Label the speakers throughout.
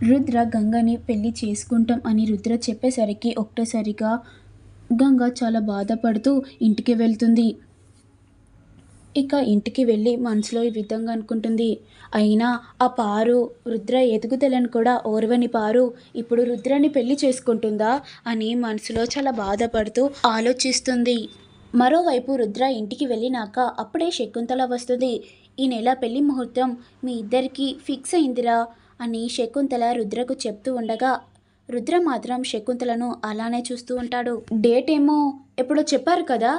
Speaker 1: రుద్ర గంగని పెళ్లి చేసుకుంటాం అని రుద్ర చెప్పేసరికి ఒక్కసారిగా గంగ చాలా బాధపడుతూ ఇంటికి వెళ్తుంది. ఇక ఇంటికి వెళ్ళి మనసులో ఈ విధంగా అనుకుంటుంది. అయినా ఆ పారు రుద్ర ఎదుగుదలను కూడా ఓర్వని పారు ఇప్పుడు రుద్రని పెళ్లి చేసుకుంటుందా అని మనసులో చాలా బాధపడుతూ ఆలోచిస్తుంది. మరోవైపు రుద్ర ఇంటికి వెళ్ళినాక అప్పుడే శకుంతల వస్తుంది. ఈ నెల పెళ్లి ముహూర్తం మీ ఇద్దరికి ఫిక్స్ అయిందిరా అని శకుంతల రుద్రకు చెప్తూ ఉండగా రుద్ర మాత్రం శకుంతలను అలానే చూస్తూ ఉంటాడు. డేట్ ఏమో ఎప్పుడో చెప్పారు కదా,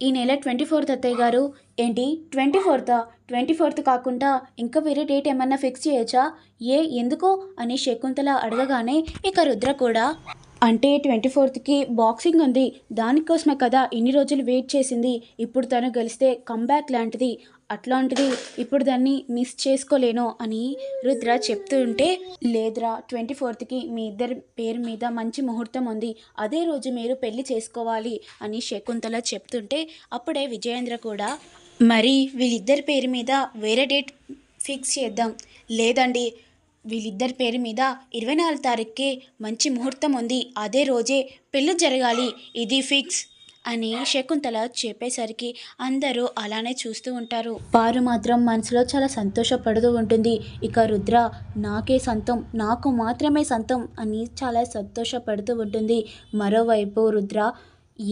Speaker 1: ఈ నెల 24th అత్తయ్య గారు. ఏంటి 24th? 24th కాకుండా ఇంకా వేరే డేట్ ఏమన్నా ఫిక్స్ చేయొచ్చా? ఎందుకో అని శకుంతల అడగగానే ఇక రుద్ర కూడా అంటే 24థ్కి బాక్సింగ్ ఉంది, దానికోసమే కదా ఇన్ని రోజులు వెయిట్ చేసింది. ఇప్పుడు తను గెలిస్తే కంబ్యాక్ లాంటిది, అట్లాంటిది ఇప్పుడు దాన్ని మిస్ చేసుకోలేను అని రుద్ర చెప్తూ ఉంటే, లేదురా 24థ్కి మీ ఇద్దరి పేరు మీద మంచి ముహూర్తం ఉంది, అదే రోజు మీరు పెళ్లి చేసుకోవాలి అని శకుంతల చెప్తుంటే అప్పుడే విజయేంద్ర కూడా మరి వీళ్ళిద్దరి పేరు మీద వేరే డేట్ ఫిక్స్ చేద్దాం, లేదండి వీళ్ళిద్దరి పేరు మీద 24 తారీఖుకే మంచి ముహూర్తం ఉంది, అదే రోజే పెళ్ళి జరగాలి, ఇది ఫిక్స్ అని శకుంతల చెప్పేసరికి అందరూ అలానే చూస్తూ ఉంటారు. పారు మాత్రం మనసులో చాలా సంతోషపడుతూ ఉంటుంది. ఇక రుద్ర నాకే సొంతం, నాకు మాత్రమే సొంతం అని చాలా సంతోషపడుతూ ఉంటుంది. మరోవైపు రుద్ర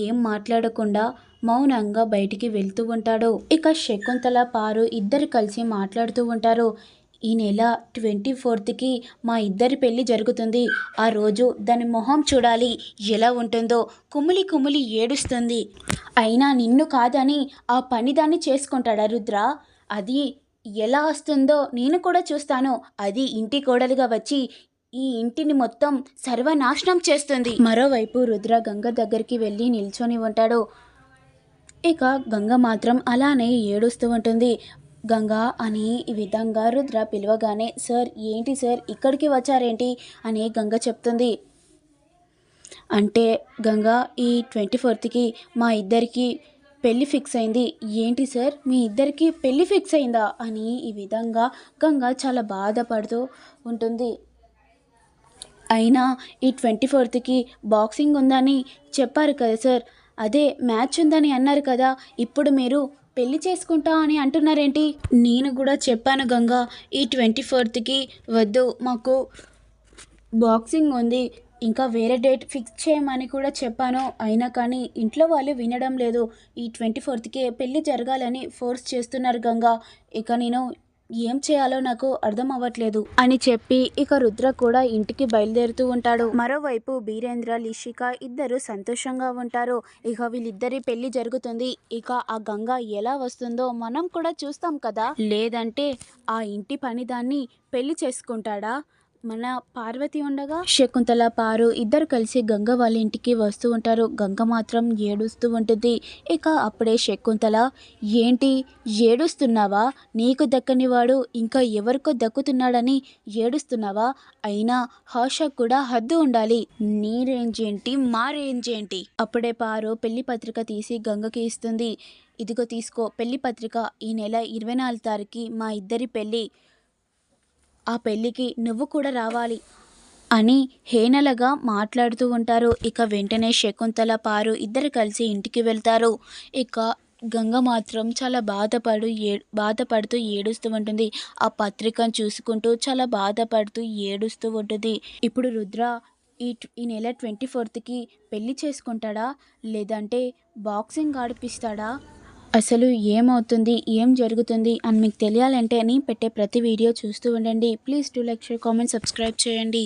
Speaker 1: ఏం మాట్లాడకుండా మౌనంగా బయటికి వెళ్తూ ఉంటాడు. ఇక శకుంతల పారు ఇద్దరు కలిసి మాట్లాడుతూ ఉంటారు. ఈ నెల 24థ్కి మా ఇద్దరి పెళ్ళి జరుగుతుంది, ఆ రోజు దాని మొహం చూడాలి ఎలా ఉంటుందో, కుమిలి కుమిలి ఏడుస్తుంది. అయినా నిన్ను కాదని ఆ పని దాన్ని చేసుకుంటాడా రుద్ర? అది ఎలా వస్తుందో నేను కూడా చూస్తాను. అది ఇంటి కోడలుగా వచ్చి ఈ ఇంటిని మొత్తం సర్వనాశనం చేస్తుంది. మరోవైపు రుద్ర గంగ దగ్గరికి వెళ్ళి నిల్చొని ఉంటాడు. ఇక గంగ మాత్రం అలానే ఏడుస్తూ ఉంటుంది. గంగా అని ఈ విధంగా రుద్ర పిలవగానే, సార్ ఏంటి సార్ ఇక్కడికి వచ్చారేంటి అని గంగ చెప్తుంది. అంటే గంగా ఈ 24థ్కి మా ఇద్దరికి పెళ్ళి ఫిక్స్ అయింది. ఏంటి సార్ మీ ఇద్దరికి పెళ్ళి ఫిక్స్ అయిందా అని ఈ విధంగా గంగ చాలా బాధపడుతూ ఉంటుంది. అయినా ఈ 24థ్కి బాక్సింగ్ ఉందని చెప్పారు కదా సార్, అదే మ్యాచ్ ఉందని అన్నారు కదా, ఇప్పుడు మీరు పెళ్లి చేసుకుంటా అని అంటున్నారేంటి? నేను కూడా చెప్పాను గంగా, ఈ 24థ్కి వద్దు, మాకు బాక్సింగ్ ఉంది, ఇంకా వేరే డేట్ ఫిక్స్ చేయమని కూడా చెప్పాను. అయినా కానీ ఇంట్లో వాళ్ళు వినడం లేదు. ఈ 24థ్కే పెళ్ళి జరగాలని ఫోర్స్ చేస్తున్నారు గంగా. ఇక నేను ఏం చేయాలో నాకు అర్థం అవ్వట్లేదు అని చెప్పి ఇక రుద్ర కూడా ఇంటికి బయలుదేరుతూ ఉంటాడు. మరోవైపు బీరేంద్ర లిషిక ఇద్దరు సంతోషంగా ఉంటారు. ఇక వీళ్ళిద్దరి పెళ్లి జరుగుతుంది. ఇక ఆ గంగ ఎలా వస్తుందో మనం కూడా చూస్తాం కదా, లేదంటే ఆ ఇంటి పని దాన్ని పెళ్లి చేసుకుంటాడా మన పార్వతి ఉండగా? శకుంతల పారు ఇద్దరు కలిసి గంగ వాళ్ళ ఇంటికి వస్తూ ఉంటారు. గంగ మాత్రం ఏడుస్తూ ఉంటుంది. ఇక అప్పుడే శకుంతల, ఏంటి ఏడుస్తున్నావా? నీకు దక్కని వాడు ఇంకా ఎవరికో దక్కుతున్నాడని ఏడుస్తున్నావా? అయినా హర్ష కూడా హద్దు ఉండాలి. నీ రేంజ్ ఏంటి, మా రేంజ్ ఏంటి? అప్పుడే పారు పెళ్లి పత్రిక తీసి గంగకి ఇస్తుంది. ఇదిగో తీసుకో పెళ్లి పత్రిక, ఈ నెల 24 తారీఖుకి మా ఇద్దరి పెళ్ళి, ఆ పెళ్ళికి నువ్వు కూడా రావాలి అని హేనలగా మాట్లాడుతూ ఉంటారు. ఇక వెంటనే శకుంతల పారు ఇద్దరు కలిసి ఇంటికి వెళ్తారు. ఇక గంగ మాత్రం చాలా బాధపడుతూ ఏడుస్తూ ఉంటుంది. ఆ పత్రికను చూసుకుంటూ చాలా బాధపడుతూ ఏడుస్తూ ఉంటుంది. ఇప్పుడు రుద్ర ఈ నెల 24థ్కి పెళ్లి చేసుకుంటాడా, లేదంటే బాక్సింగ్ ఆడిపిస్తాడా, అసలు ఏమవుతుంది, ఏం జరుగుతుంది అని మీకు తెలియాలంటే నేను పెట్టే ప్రతి వీడియో చూస్తూ ఉండండి. Please do like, share, comment, subscribe చేయండి.